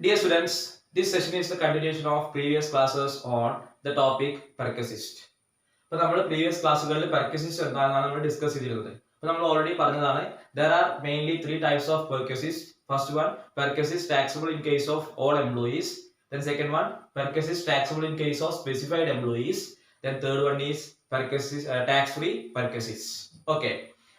Dear students, this session is the continuation of previous classes on the topic percussist. അപ്പോൾ നമ്മൾ previous ക്ലാസ്സുകളിൽ പെർക്കസിസ്റ്റ് എന്താണെന്നാണ് നമ്മൾ ഡിസ്കസ് ചെയ്തിരുന്നത്. അപ്പോൾ നമ്മൾ ഓൾറെഡി പറഞ്ഞതാണ് there are mainly three types of percussists. First one, percussist taxable in case of all employees. Then second one, percussist taxable in case of specified employees. Then third one is percussist tax-free percussists. Okay.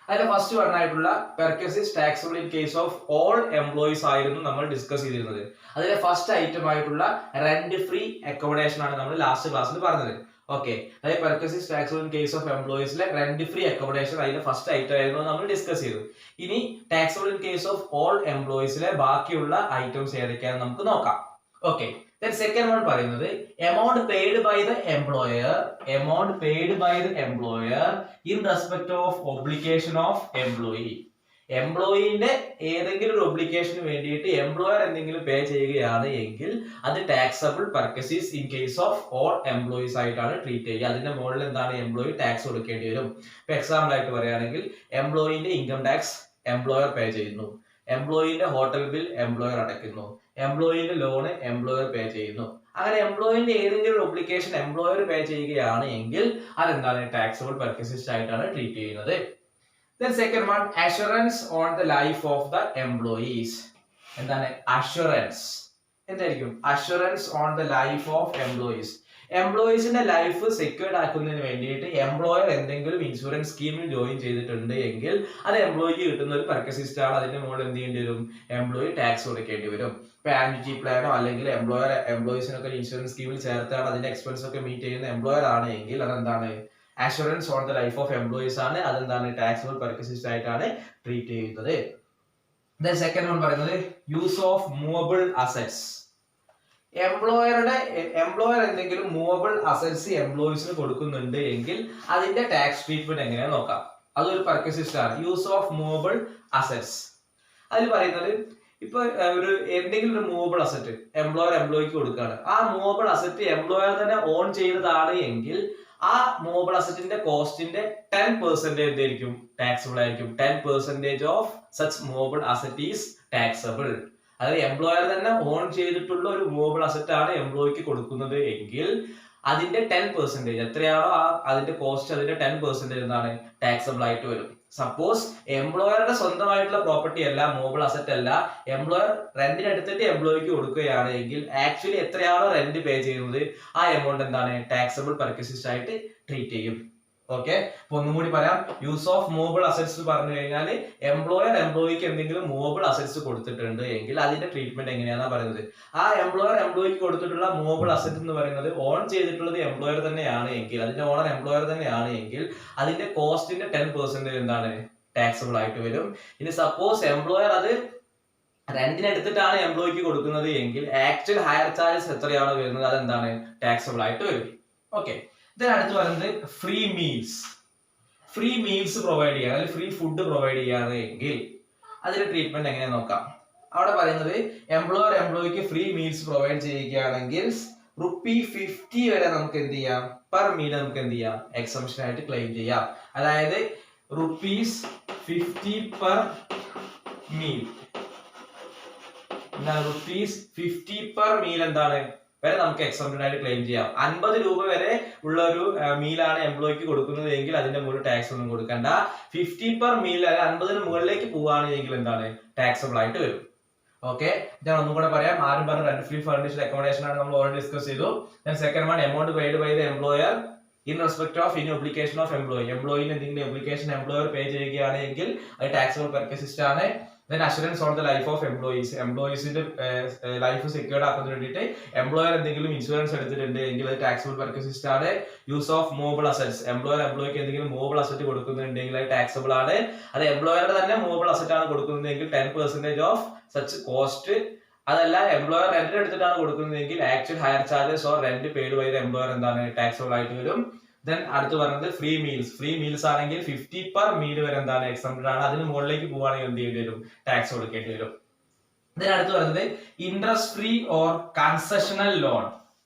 അതിലെ first one ആയിട്ടുള്ള perquisite taxable in case of all employees ആയിരുന്നു നമ്മൾ discuss ചെയ്തിരുന്നത്. അതിലെ first item ആയിട്ടുള്ള rent free accommodation ആണ് നമ്മൾ last ക്ലാസ്സിൽ പറഞ്ഞത്. ഓക്കെ, അതായത് perquisite taxable in case of എംപ്ലോയീസിലെ റെന്റ് ഫ്രീ അക്കോമഡേഷൻ അതിന്റെ ഫസ്റ്റ് ഐറ്റം ആയിരുന്നു നമ്മൾ ഡിസ്കസ് ചെയ്തു. ഇനി taxable in case of all എംപ്ലോയീസിലെ ബാക്കിയുള്ള ഐറ്റംസ് ഏതൊക്കെയാണെന്ന് നമുക്ക് നോക്കാം. ഓക്കെ, then second one പറയുന്നത് amount paid by the employer in respect of obligation of employee. എംപ്ലോയിന്റെ ഏതെങ്കിലും ഒരു ഒബ്ലിഗേഷന് വേണ്ടിയിട്ട് എംപ്ലോയർ എന്തെങ്കിലും പേ ചെയ്യുകയാണ് എങ്കിൽ അത് taxable perquisites in case of all employees ആയിട്ടാണ് ട്രീറ്റ് ചെയ്യുക. അതിന്റെ മുകളിൽ എന്താണ് എംപ്ലോയി ടാക്സ് കൊടുക്കേണ്ടി വരും. ഇപ്പൊ എക്സാമ്പിൾ ആയിട്ട് പറയുകയാണെങ്കിൽ എംപ്ലോയിന്റെ ഇൻകം ടാക്സ് എംപ്ലോയർ പേ ചെയ്യുന്നു, എംപ്ലോയിന്റെ ഹോട്ടൽ ബിൽ എംപ്ലോയർ അടയ്ക്കുന്നു, എംപ്ലോയിന്റെ ലോണ് എംപ്ലോയർ പേ ചെയ്യുന്നു. അങ്ങനെ എംപ്ലോയിന്റെ ഏതെങ്കിലും ഒബ്ലിഗേഷൻ എംപ്ലോയർ പേ ചെയ്യുകയാണ് എങ്കിൽ അതെന്താണ് ടാക്സബിൾ പർക്കസിസ്റ്റ് ആയിട്ടാണ് ട്രീറ്റ് ചെയ്യുന്നത്. Then second one, assurance on the life of the employees. എന്താണ് അഷുറൻസ്? എന്തായിരിക്കും assurance on the life of employees? എംപ്ലോയീസിന്റെ ലൈഫ് സെക്യൂർഡ് ആക്കുന്നതിന് വേണ്ടിയിട്ട് എംപ്ലോയർ എന്തെങ്കിലും ഇൻഷുറൻസ് സ്കീമിൽ ജോയിൻ ചെയ്തിട്ടുണ്ട് എങ്കിൽ അത് എംപ്ലോയിക്ക് കിട്ടുന്ന ഒരു പർക്കസിസ്റ്റ് ആണ്. അതിന്റെ മുകളിൽ എന്ത് ചെയ്യേണ്ടി വരും? എംപ്ലോയി ടാക്സ് കൊടുക്കേണ്ടി വരും. ഇപ്പൊ ആന്റിറ്റി പ്ലാനോ അല്ലെങ്കിൽ എംപ്ലോയീസിനൊക്കെ ഇൻഷുറൻസ് സ്കീമിൽ ചേർത്താണ് അതിന്റെ എക്സ്പെൻസ് ഒക്കെ മീറ്റ് ചെയ്യുന്ന എംപ്ലോയർ ആണ് എങ്കിൽ അതെന്താണ് assurance on the life of employees ആണ്. അതെന്താണ് ടാക്സബിൾ പർക്കസിസ്റ്റ് ആയിട്ടാണ് ട്രീറ്റ് ചെയ്യുന്നത്. ദെൻ സെക്കൻഡ് വൺ പറയുന്നത് use of movable assets. Employer എന്തെങ്കിലും മൂവബിൾ അസറ്റ്സ് എംപ്ലോയീസിന് കൊടുക്കുന്നുണ്ട് എങ്കിൽ അതിന്റെ ടാക്സ് ട്രീറ്റ്മെന്റ് എങ്ങനെയാ നോക്കാം. അതൊരു പർക്കസിസ്റ്റ് ആണ്. യൂസ് ഓഫ് മൂവബിൾ അസറ്റ്സ് അതിൽ പറയുന്നത് ഇപ്പൊ എന്തെങ്കിലും ഒരു മൂവബിൾ അസറ്റ് എംപ്ലോയിക്ക് കൊടുക്കുകയാണ്. ആ മൂവബിൾ അസറ്റ് എംപ്ലോയർ തന്നെ ഓൺ ചെയ്തതാണ് എങ്കിൽ ആ മൂവബിൾ അസറ്റിന്റെ കോസ്റ്റിന്റെ 10% എന്തായിരിക്കും? ടാക്സബിൾ ആയിരിക്കും. 10% of such movable asset is taxable. അതായത് എംപ്ലോയർ തന്നെ ഓൺ ചെയ്തിട്ടുള്ള ഒരു മൂവബിൾ അസറ്റ് ആണ് എംപ്ലോയിക്ക് കൊടുക്കുന്നത് എങ്കിൽ അതിന്റെ 10% എത്രയാണോ അതിന്റെ കോസ്റ്റ് അതിന്റെ 10% എന്താണ് ടാക്സബിൾ ആയിട്ട് വരും. സപ്പോസ് എംപ്ലോയറുടെ സ്വന്തമായിട്ടുള്ള പ്രോപ്പർട്ടി അല്ല, മൂവബിൾ അസറ്റ് അല്ല, എംപ്ലോയർ റെന്റിന് എടുത്തിട്ട് എംപ്ലോയിക്ക് കൊടുക്കുകയാണ് എങ്കിൽ ആക്ച്വലി എത്രയാണോ റെന്റ് പേ ചെയ്യുന്നത് ആ എമൗണ്ട് എന്താണ് ടാക്സബിൾ പർക്കസിസ്റ്റ് ആയിട്ട് ട്രീറ്റ് ചെയ്യും. ഓക്കെ, അപ്പൊ ഒന്നും കൂടി പറയാം. യൂസ് ഓഫ് മൂവബിൾ അസറ്റ്സ് പറഞ്ഞു കഴിഞ്ഞാൽ എംപ്ലോയർ എംപ്ലോയിക്ക് എന്തെങ്കിലും മൂവബിൾ അസറ്റ്സ് കൊടുത്തിട്ടുണ്ട് എങ്കിൽ അതിന്റെ ട്രീറ്റ്മെന്റ് എങ്ങനെയാണെന്നാ പറയുന്നത്. ആ എംപ്ലോയിക്ക് കൊടുത്തിട്ടുള്ള മൂവബിൾ അസറ്റ് എന്ന് പറയുന്നത് ഓൺ ചെയ്തിട്ടുള്ളത് എംപ്ലോയർ തന്നെയാണ് എങ്കിൽ, അതിന്റെ ഓണർ എംപ്ലോയർ തന്നെയാണ് എങ്കിൽ അതിന്റെ കോസ്റ്റിന്റെ 10% എന്താണ് ടാക്സബിൾ ആയിട്ട് വരും. ഇനി സപ്പോസ് എംപ്ലോയർ അത് റെന്റിന് എടുത്തിട്ടാണ് എംപ്ലോയിക്ക് കൊടുക്കുന്നത് എങ്കിൽ ആക്ച്വൽ ഹയർ ചാർജസ് എത്രയാണോ വരുന്നത് അതെന്താണ് ടാക്സബിൾ ആയിട്ട് വരും. ഓക്കെ, അടുത്ത് പറയുന്നത് ഫ്രീ മീൽസ് പ്രൊവൈഡ് ചെയ്യുക, അല്ലെങ്കിൽ ഫ്രീ ഫുഡ് പ്രൊവൈഡ് ചെയ്യുകയാണ് എങ്കിൽ അതിന്റെ ട്രീറ്റ്മെന്റ് എങ്ങനെ നോക്കാം. അവിടെ പറയുന്നത് എംപ്ലോയർ എംപ്ലോയിക്ക് ഫ്രീ മീൽസ് പ്രൊവൈഡ് ചെയ്യുകയാണെങ്കിൽ ₹50 വരെ നമുക്ക് എന്ത് ചെയ്യാം, പെർ മീൽ നമുക്ക് എന്ത് ചെയ്യാം, എക്സംഷൻ ആയിട്ട് ക്ലെയിം ചെയ്യാം. അതായത് ₹50 പെർ മീൽ ₹50 പെർ മീൽ എന്താണ് വരെ നമുക്ക് എക്സംപ്റ്റഡ് ആയിട്ട് ക്ലെയിം ചെയ്യാം. ₹50 വരെ ഉള്ള ഒരു മീലാണ് എംപ്ലോയിക്ക് കൊടുക്കുന്നത് എങ്കിൽ അതിന്റെ മുകളിൽ ടാക്സ് ഒന്നും കൊടുക്കണ്ട. 50 പെർ മീൽ 50 മുകളിലേക്ക് പോവുകയാണെങ്കിൽ എന്താണ് ടാക്സബിൾ ആയിട്ട് വരും. ഓക്കെ, ഞാൻ ഒന്നും കൂടെ പറയാം. ആരും പറഞ്ഞ റെന്റ് ഫ്രീ ഫർണിഷ്ഡ് അക്കോമഡേഷൻ ആണ് നമ്മൾ ഓൾറെഡി ഡിസ്കസ് ചെയ്തു. Second one, amount paid by the employer in respect of any obligation of എംപ്ലോയിന് എന്തെങ്കിലും ഒബ്ലിഗേഷൻ എംപ്ലോയർ പേ ചെയ്യുകയാണ് എങ്കിൽ അത് ടാക്സബിൾ പർക്കസിസ്റ്റ് ആണ്. Then assurance on the life of എംപ്ലോയീസിന്റെ ലൈഫ് സെക്യൂർഡ് ആക്കുന്നതിന് വേണ്ടിയിട്ട് എംപ്ലോയർ എന്തെങ്കിലും ഇൻഷുറൻസ് എടുത്തിട്ടുണ്ട് എങ്കിൽ അത് ടാക്സബിൾ പർക്കസിസ്റ്റ് ആണ്. യൂസ് ഓഫ് മൂവബിൾ അസറ്റ്സ് എംപ്ലോയിക്ക് എന്തെങ്കിലും മൂവബിൾ അസറ്റ് കൊടുക്കുന്നുണ്ടെങ്കിൽ അത് ടാക്സബിൾ ആണ്. അത് എംപ്ലോയറുടെ തന്നെ മൂവബിൾ അസറ്റ് ആണ് കൊടുക്കുന്നതെങ്കിൽ 10% ഓഫ് സച്ച് കോസ്റ്റ്. അതല്ല എംപ്ലോയർ റെന്റ് എടുത്തിട്ടാണ് കൊടുക്കുന്നതെങ്കിൽ actual hire charges or rent paid by the employer എന്താണ് ടാക്സബിൾ ആയിട്ട് വരും. ദെൻ അടുത്ത് പറയുന്നത് ഫ്രീ മീൽസ് ആണെങ്കിൽ 50 പെർ മീൽ വരെ എന്താണ് എക്സംപ്റ്റഡ് ആണ്. അതിന് മുകളിലേക്ക് പോവുകയാണെങ്കിൽ എന്ത് ചെയ്യേണ്ടി വരും, ടാക്സ് കൊടുക്കേണ്ടി വരും. ദെൻ അടുത്ത് പറയുന്നത് interest free or concessional loan.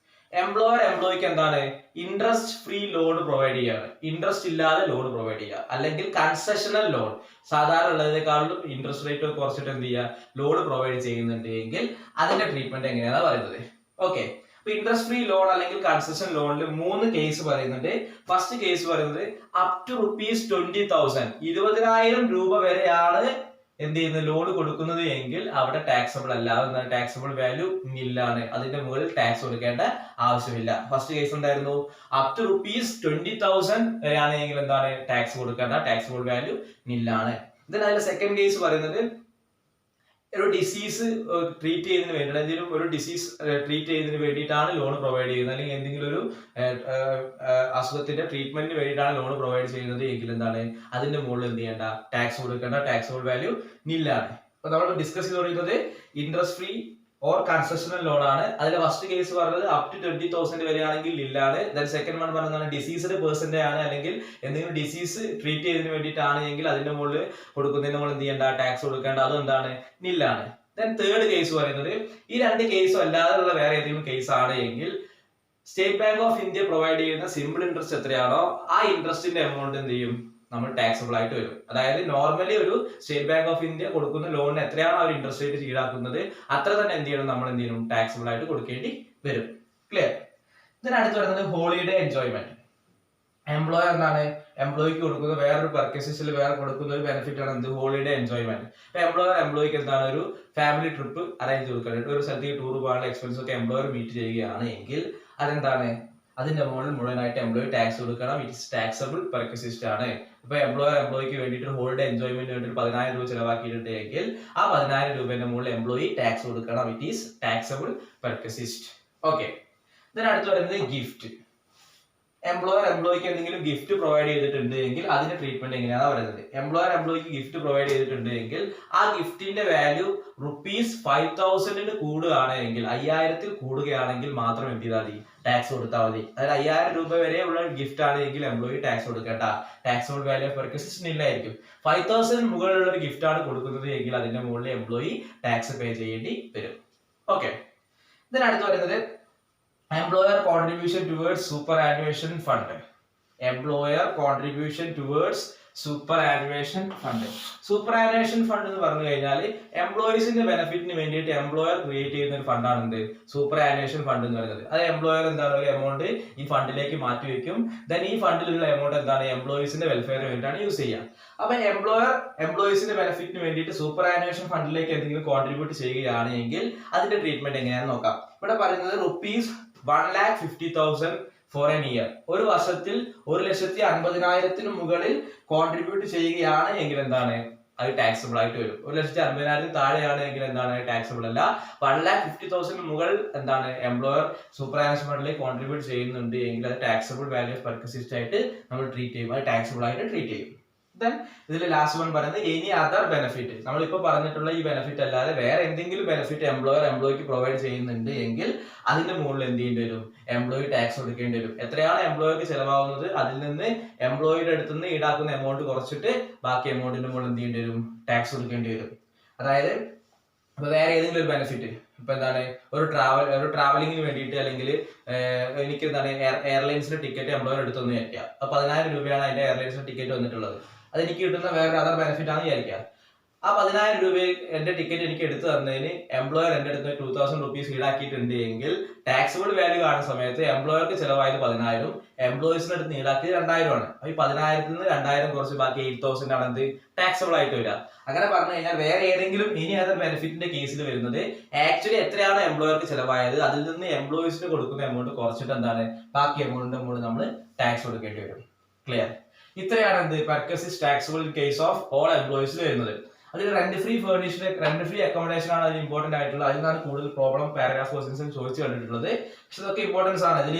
Employer എംപ്ലോയിക്ക് എന്താണ് ഇൻട്രസ്റ്റ് ഫ്രീ ലോൺ പ്രൊവൈഡ് ചെയ്യാണ്, ഇൻട്രസ്റ്റ് ഇല്ലാതെ ലോൺ പ്രൊവൈഡ് ചെയ്യുക, അല്ലെങ്കിൽ കൺസെഷണൽ ലോൺ സാധാരണ ഉള്ളതിനേക്കാളും ഇൻട്രസ്റ്റ് റേറ്റ് കുറച്ചിട്ട് എന്ത് ചെയ്യുക ലോൺ പ്രൊവൈഡ് ചെയ്യുന്നുണ്ട് എങ്കിൽ അതിന്റെ ട്രീറ്റ്മെന്റ് എങ്ങനെയാണ് പറയുന്നത്. ഓക്കെ, അപ്പൊ ഇൻട്രസ്റ്റ് ഫ്രീ ലോൺ അല്ലെങ്കിൽ കൺസെഷൻ ലോണിൽ 3 കേസ് പറയുന്നുണ്ട്. ഫസ്റ്റ് കേസ് പറയുന്നത് അപ് ടു ₹20,000 20,000 രൂപ വരെയാണ് എന്ത് ചെയ്യുന്നത് ലോൺ കൊടുക്കുന്നത് എങ്കിൽ അവിടെ ടാക്സബിൾ അല്ല, ടാക്സബിൾ വാല്യൂ നില്ലാണ്, അതിന്റെ മുകളിൽ ടാക്സ് കൊടുക്കേണ്ട ആവശ്യമില്ല. ഫസ്റ്റ് കേസ് ഉണ്ടായിരുന്നു അപ് ടു ₹20,000 വരെയാണെങ്കിൽ എന്താണ് ടാക്സ് കൊടുക്കേണ്ട, ടാക്സബിൾ വാല്യൂ നില്ലാണ്. അതിൽ സെക്കൻഡ് കേസ് പറയുന്നത് ഒരു ഡിസീസ് ട്രീറ്റ് ചെയ്യുന്നതിന് വേണ്ടി, എന്തെങ്കിലും ഒരു ഡിസീസ് ട്രീറ്റ് ചെയ്യുന്നതിന് വേണ്ടിയിട്ടാണ് ലോൺ പ്രൊവൈഡ് ചെയ്യുന്നത്, അല്ലെങ്കിൽ എന്തെങ്കിലും ഒരു അസുഖത്തിന്റെ ട്രീറ്റ്മെന്റിന് വേണ്ടിയിട്ടാണ് ലോൺ പ്രൊവൈഡ് ചെയ്യുന്നത് എങ്കിൽ എന്താണ് അതിന്റെ മുകളിൽ എന്ത് ചെയ്യേണ്ട ടാക്സ് കൊടുക്കേണ്ട, ടാക്സബിൾ വാല്യൂ നില്ലാണ്. അപ്പൊ നമ്മൾ ഡിസ്കസ് ചെയ്തുകൊണ്ടിരുന്നത് interest free or concessional loan ആണ്. അതിലെ ഫസ്റ്റ് കേസ് പറഞ്ഞത് അപ് ടു 20,000 വരെയാണെങ്കിൽ നില്ലാണ്. സെക്കൻഡ് വൺ പറഞ്ഞതാണ് ഡിസീസ്ഡ് പേഴ്സന്റെ ആണ്, അല്ലെങ്കിൽ എന്തെങ്കിലും ഡിസീസ് ട്രീറ്റ് ചെയ്തതിന് വേണ്ടിയിട്ടാണ് എങ്കിൽ അതിന്റെ മുകളിൽ കൊടുക്കുന്നതിന് മുകളിൽ എന്ത് ചെയ്യേണ്ട ടാക്സ് കൊടുക്കേണ്ട, അതും എന്താണ് നില്ലാണ്. തേർഡ് കേസ് പറയുന്നത് ഈ 2 കേസും അല്ലാതെയുള്ള വേറെ ഏതെങ്കിലും കേസ് ആണ് എങ്കിൽ state bank of India provide ചെയ്യുന്ന സിമ്പിൾ ഇൻട്രസ്റ്റ് എത്രയാണോ ആ ഇൻട്രസ്റ്റിന്റെ എമൗണ്ട് എന്ത് ചെയ്യും നമ്മൾ ടാക്സബിൾ ആയിട്ട് വരും. അതായത് നോർമലി ഒരു സ്റ്റേറ്റ് ബാങ്ക് ഓഫ് ഇന്ത്യ കൊടുക്കുന്ന ലോണിന് എത്രയാണോ അവർ ഇൻട്രസ്റ്റ് റേറ്റ് ഈടാക്കുന്നത് അത്ര തന്നെ എന്ത് ചെയ്യണം നമ്മൾ എന്ത് ചെയ്യണം ടാക്സബിൾ ആയിട്ട് കൊടുക്കേണ്ടി വരും. ക്ലിയർ? ഇതിനടുത്ത് വരുന്നത് ഹോളിഡേ എൻജോയ്മെന്റ്. എംപ്ലോയർ എന്താണ് എംപ്ലോയിക്ക് കൊടുക്കുന്ന വേറൊരു പർക്കേസിൽ വേറെ കൊടുക്കുന്ന ഒരു ബെനിഫിറ്റ് ആണ് എന്ത് ഹോളിഡേ എൻജോയ്മെന്റ്. അപ്പൊ എംപ്ലോയർ എംപ്ലോയിക്ക് എന്താണ് ഒരു ഫാമിലി ട്രിപ്പ് അറേഞ്ച് കൊടുക്കാനായിട്ട് ഒരു സ്ഥലത്തേക്ക് ടൂർ പോകാനുള്ള എക്സ്പെൻസ് ഒക്കെ എംപ്ലോയർ മീറ്റ് ചെയ്യുകയാണ് എങ്കിൽ അതെന്താണ് അതിന്റെ മുകളിൽ മുഴുവനായിട്ട് എംപ്ലോയി ടാക്സ് കൊടുക്കണം. ഇറ്റ് ഇസ് ടാക്സബിൾ പെർക്വസിസ്റ്റ് ആണ്. ഇപ്പൊ എംപ്ലോയർ എംപ്ലോയിക്ക് വേണ്ടിയിട്ട് ഹോളിഡേ എൻജോയ്മെന്റ് വേണ്ടി 10,000 രൂപ ചിലവാക്കിയിട്ടുണ്ട് എങ്കിൽ ആ 10,000 രൂപയുടെ മുകളിൽ എംപ്ലോയി ടാക്സ് കൊടുക്കണം. It is taxable perquisite. Okay, ഇതിനടുത്ത് വരുന്നത് ഗിഫ്റ്റ്. എംപ്ലോയർ എംപ്ലോയിക്ക് എന്തെങ്കിലും ഗിഫ്റ്റ് പ്രൊവൈഡ് ചെയ്തിട്ടുണ്ട് എങ്കിൽ അതിന്റെ ട്രീറ്റ്മെന്റ് എങ്ങനെയാണ് പറയുന്നത്. എംപ്ലോയർ എംപ്ലോയിക്ക് ഗിഫ്റ്റ് പ്രൊവൈഡ് ചെയ്തിട്ടുണ്ട് എങ്കിൽ ആ ഗിഫ്റ്റിന്റെ വാല്യൂ ₹5,000 കൂടുകയാണ് എങ്കിൽ 5,000 കൂടുകയാണെങ്കിൽ മാത്രം എന്ത് ചെയ്താൽ മതി ടാക്സ് കൊടുത്താൽ മതി. അതായത് 5,000 രൂപ വരെ ഉള്ള ഗിഫ്റ്റ് ആണ് എങ്കിൽ എംപ്ലോയി ടാക്സ് കൊടുക്കേണ്ട, ടാക്സബിൾ വാല്യൂ ഓഫ് പെർക്വസിഷൻ ഇല്ലായിരിക്കും. 5,000 മുകളിലുള്ള ഒരു ഗിഫ്റ്റ് ആണ് കൊടുക്കുന്നത് എങ്കിൽ അതിന്റെ മുകളിൽ എംപ്ലോയി ടാക്സ് പേ ചെയ്യേണ്ടി വരും. ഓക്കെ, ഇതിനടുത്ത് വരുന്നത് employer contribution towards superannuation fund. Employer contribution towards superannuation fund. Superannuation fund എന്ന് പറഞ്ഞു കഴിഞ്ഞാൽ എംപ്ലോയീസിന്റെ ബെനിഫിറ്റിന് വേണ്ടിയിട്ട് എംപ്ലോയർ ക്രിയേറ്റ് ചെയ്യുന്ന ഒരു ഫണ്ടാണ് എന്ത് സൂപ്പർആനുവേഷൻ ഫണ്ട് എന്ന് പറയുന്നത്. അത് എംപ്ലോയർ എന്താണ് ഒരു എമൗണ്ട് ഈ ഫണ്ടിലേക്ക് മാറ്റി വെക്കും. ദെൻ ഈ ഫണ്ടിലുള്ള എമൗണ്ട് എന്താണ് എംപ്ലോയീസിന്റെ വെൽഫെയറിന് വേണ്ടിയിട്ടാണ് യൂസ് ചെയ്യുക. അപ്പൊ എംപ്ലോയർ എംപ്ലോയീസിന്റെ ബെനിഫിറ്റിന് വേണ്ടിയിട്ട് സൂപ്പർആനുവേഷൻ ഫണ്ടിലേക്ക് എന്തെങ്കിലും കോൺട്രിബ്യൂട്ട് ചെയ്യുകയാണ് എങ്കിൽ അതിന്റെ ട്രീറ്റ്മെന്റ് എങ്ങനെയാണെന്ന് നോക്കാം. ഇവിടെ പറയുന്നത് ₹1,50,000 ഫോർ എൻ ഇയർ. ഒരു വർഷത്തിൽ 1,50,000 മുകളിൽ കോൺട്രിബ്യൂട്ട് ചെയ്യുകയാണ് എങ്കിൽ എന്താണ് അത് ടാക്സബിൾ ആയിട്ട് വരും. 1,50,000 താഴെയാണ് എങ്കിൽ എന്താണ് ടാക്സബിൾ അല്ല. 1,50,000 മുകളിൽ എന്താണ് എംപ്ലോയർ സൂപ്പർആനുവേഷൻ ഫണ്ടിലേക്ക് കോൺട്രിബ്യൂട്ട് ചെയ്യുന്നുണ്ട് എങ്കിൽ അത് ടാക്സബിൾ വാല്യൂ ഓഫ് പെർക്വസിസ്റ്റ് ആയിട്ട് നമ്മൾ ട്രീറ്റ് ചെയ്യും, അത് ടാക്സബിൾ ആയിട്ട് ട്രീറ്റ് ചെയ്യും. ഇതിൽ ലാസ്റ്റ് വൺ പറയുന്നത് എനി അതർ ബെനിഫിറ്റ്. നമ്മളിപ്പോ പറഞ്ഞിട്ടുള്ള ഈ ബെനിഫിറ്റ് അല്ലാതെ വേറെ എന്തെങ്കിലും ബെനിഫിറ്റ് എംപ്ലോയർ എംപ്ലോയിക്ക് പ്രൊവൈഡ് ചെയ്യുന്നുണ്ട് എങ്കിൽ അതിന്റെ മുകളിൽ എന്ത് ചെയ്യേണ്ടി വരും എംപ്ലോയി ടാക്സ് കൊടുക്കേണ്ടി വരും. എത്രയാണ് എംപ്ലോയിക്ക് ചെലവാകുന്നത് അതിൽ നിന്ന് എംപ്ലോയിയുടെ അടുത്ത് നിന്ന് ഈടാക്കുന്ന എമൗണ്ട് കുറച്ചിട്ട് ബാക്കി എമൗണ്ടിന്റെ മുകളിൽ എന്ത് ചെയ്യേണ്ടി വരും ടാക്സ് കൊടുക്കേണ്ടി വരും. അതായത് ഇപ്പൊ വേറെ ഏതെങ്കിലും ഒരു ബെനിഫിറ്റ് ഇപ്പൊ എന്താണ് ഒരു ട്രാവലിംഗിന് വേണ്ടിയിട്ട് അല്ലെങ്കിൽ എനിക്ക് എന്താണ് എയർലൈൻസിന്റെ ടിക്കറ്റ് എംപ്ലോയർ എടുത്തൊന്ന് വിചാരിക്കുക. അപ്പൊ 10,000 രൂപയാണ് അതിന്റെ എയർലൈൻസിന്റെ ടിക്കറ്റ് വന്നിട്ടുള്ളത്. അത് എനിക്ക് കിട്ടുന്ന വേറെ അതർ ബെനിഫിറ്റ് ആണ് വിചാരിക്കുക. ആ 10,000 രൂപ എന്റെ ടിക്കറ്റ് എനിക്ക് എടുത്തു തന്നതിന് എംപ്ലോയർ എന്റെ അടുത്ത് ₹2,000 ഈടാക്കിയിട്ടുണ്ട് എങ്കിൽ ടാക്സബിൾ വാല്യൂ കാണുന്ന സമയത്ത് എംപ്ലോയർക്ക് ചെലവായത് 10,000, എംപ്ലോയീസിന്റെ അടുത്ത് ഈടാക്കിയത് 2,000 ആണ്. അപ്പൊ ഈ 10,000 നിന്ന് 2,000 കുറച്ച് ബാക്കി 8,000 ആണ് എന്ത് ടാക്സബിൾ ആയിട്ട് വരിക. അങ്ങനെ പറഞ്ഞു കഴിഞ്ഞാൽ വേറെ ഏതെങ്കിലും ഇനി അതർ ബെനിഫിറ്റിന്റെ കേസിൽ വരുന്നത് ആക്ച്വലി എത്രയാണ് എംപ്ലോയർക്ക് ചെലവായത് അതിൽ നിന്ന് എംപ്ലോയീസിന് കൊടുക്കുന്ന എമൗണ്ട് കുറച്ചിട്ട് എന്താണ് ബാക്കി എമൗണ്ടിന്റെ മുകളിൽ നമ്മൾ ടാക്സ് കൊടുക്കേണ്ടി വരും. ക്ലിയർ? ഇത്രയാണ് എന്ത് perquisite taxable in case of all എംപ്ലോയീസിൽ വരുന്നത്. അതിൽ rent free rent free accommodation ആണ് അതിൽ ഇമ്പോർട്ടന്റ് ആയിട്ടുള്ളത്. അതിനാണ് കൂടുതൽ പ്രോബ്ലം പാരഗ്രാഫ് ക്വസ്റ്റ്യൻസിൽ ചോദിച്ചു കണ്ടിട്ടുള്ളത്. പക്ഷെ ഇതൊക്കെ ഇമ്പോർട്ടൻസ് ആണ്. ഇതിൽ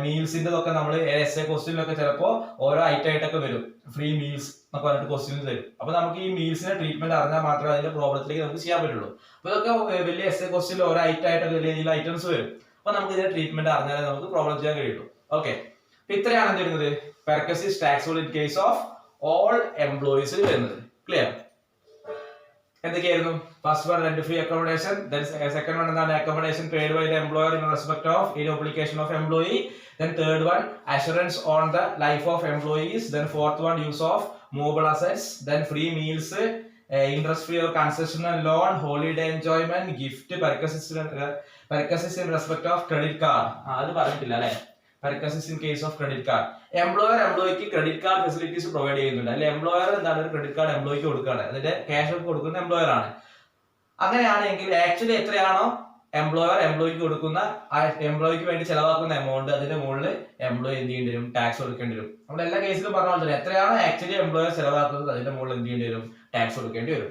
മീൽസിന്റെ ഒക്കെ നമ്മൾ എസ് എ ക്വസ്റ്റ്യനിലൊക്കെ ചിലപ്പോൾ ഓരോ ഐറ്റം ആയിട്ടൊക്കെ വരും. ഫ്രീ മീൽസ് എന്നൊക്കെ പറഞ്ഞിട്ട് ക്വസ്റ്റ്യൻസ് തരും. അപ്പൊ നമുക്ക് ഈ മീൽസിന്റെ ട്രീറ്റ്മെന്റ് അറിഞ്ഞാൽ മാത്രമേ അതിന്റെ പ്രോബ്ലത്തിലേക്ക് നമുക്ക് ചെയ്യാൻ പറ്റുള്ളൂ. അപ്പൊ ഇതൊക്കെ വലിയ എസ് എ ക്വസ്റ്റ്യനിൽ ഓരോ ഐറ്റം ആയിട്ടൊക്കെ വലിയ രീതിയിൽ ഐറ്റംസ് വരും. അപ്പൊ നമുക്ക് ഇതിന്റെ ട്രീറ്റ്മെന്റ് അറിഞ്ഞാലേ നമുക്ക് പ്രോബ്ലം ചെയ്യാൻ കഴിയുള്ളൂ. ഓക്കെ, അപ്പൊ ഇത്രയാണ് എന്ത് വരുന്നത് perquisite taxable in case of all എംപ്ലോയീസിൽ വരുന്നത്. ക്ലിയർ? എന്തൊക്കെയായിരുന്നു? First one rent free accommodation, second one എന്താണ്? Accommodation paid by the employer in respect of in obligation of employee. Then third one, assurance on the life of employees. Then fourth one, use of movable assets. Then free meals, interest free or concessional loan, holiday enjoyment, gift, perquisites in respect of credit card. അത് പറഞ്ഞിട്ടില്ല അല്ലേ? Perquisites in case of credit card. Employer എംപ്ലോയിക്ക് credit card facilities provide ചെയ്യുന്നുണ്ട്. അല്ലെ employer എന്താണ് ഒരു credit card എംപ്ലോയിക്ക് കൊടുക്കുകയാണ്, അതിന്റെ ക്യാഷ് ഒക്കെ കൊടുക്കുന്ന എംപ്ലോയർ ആണ്. അങ്ങനെയാണെങ്കിൽ ആക്ച്വലി എത്രയാണോ എംപ്ലോയർ എംപ്ലോയിക്ക് കൊടുക്കുന്ന ആ എംപ്ലോയിക്ക് വേണ്ടി ചെലവാക്കുന്ന എമൗണ്ട് അതിന്റെ മുകളിൽ എംപ്ലോയി എന്ത് ചെയ്യേണ്ടി വരും? ടാക്സ് കൊടുക്കേണ്ടി വരും. നമ്മുടെ എല്ലാ കേസിലും പറഞ്ഞാൽ എത്രയാണോ ആക്ച്വലി എംപ്ലോയർ ചെലവാക്കുന്നത് അതിന്റെ മുകളിൽ എന്ത് ചെയ്യേണ്ടി വരും? ടാക്സ് കൊടുക്കേണ്ടി വരും.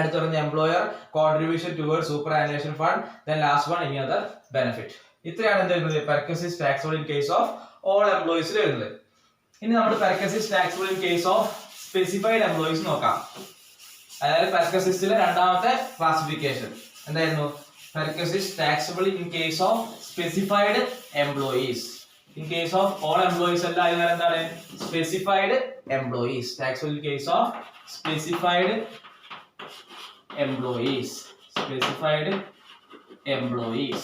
അടുത്ത് പറഞ്ഞ employer contribution toward superannuation fund. Then last one any other benefit. ഇത്രയാണ് എന്ത് ചെയ്യുന്നത്? Perquisites taxable in case of all എംപ്ലോയീസിൽ വരുന്നത്. ഇനി നമ്മൾ perquisites taxable in case of specified employees നോക്കാം. അതായത് പെർക്വസിസിലെ രണ്ടാമത്തെ ക്ലാസിഫിക്കേഷൻ എന്തായിരുന്നു? Perquisites taxable in case of specified employees. In case of all employees അല്ല ഇതിൽ എന്താണ്? Specified employees. Taxable in case of specified employees. Specified employees.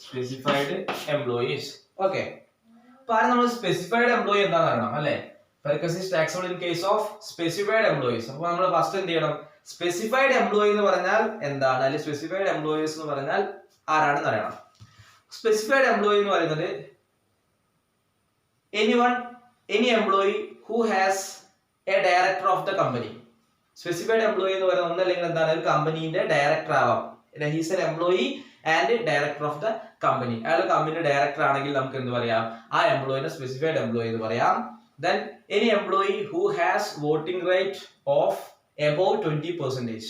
Specified employees. Okay. അപ്പോൾ നമ്മൾ specified employee എന്താണെന്ന് അറിയണം അല്ലേ? Perquisites taxable in case of specified employees. അപ്പോൾ നമ്മൾ ഫസ്റ്റ് എന്ത് ചെയ്യണം? സ്പെസിഫൈഡ് എംപ്ലോയി എന്ന് പറഞ്ഞാൽ എന്താണ്, അല്ലെങ്കിൽ സ്പെസിഫൈഡ് എംപ്ലോയീസ് എന്ന് പറഞ്ഞാൽ ആരാണെന്ന് അറിയണം. സ്പെസിഫൈഡ് എംപ്ലോയി എന്ന് പറയുന്നത് any employee who has A director of the company. Specified employee എന്ന് പറയുന്നത് ഒന്നല്ലെങ്കിൽ എന്താണ്? ഒരു കമ്പനീന്റെ ഡയറക്ടർ ആവാം. He's an employee and director of the company. അയാൾ കമ്പനിയുടെ ഡയറക്ടർ ആണെങ്കിൽ നമുക്ക് എന്ത് പറയാം? ആ എംപ്ലോയിനെ സ്പെസിഫൈഡ് എംപ്ലോയി എന്ന് പറയാം. Then any employee who has voting right of above 20%.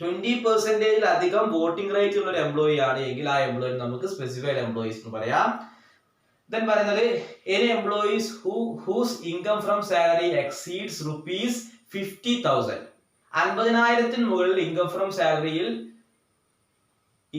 20% അധികം വോട്ടിംഗ് റൈറ്റ് ഉള്ള ഒരു എംപ്ലോയി ആണ് എങ്കിൽ ആ എംപ്ലോയി നമുക്ക് സ്പെസിഫൈഡ് എംപ്ലോയീസ് എന്ന് പറയാം. Then പറയുന്നത് any employees whose income from salary exceeds rupees 50,000. 50,000 മുകളിൽ ഇൻകം ഫ്രം സാലറിയിൽ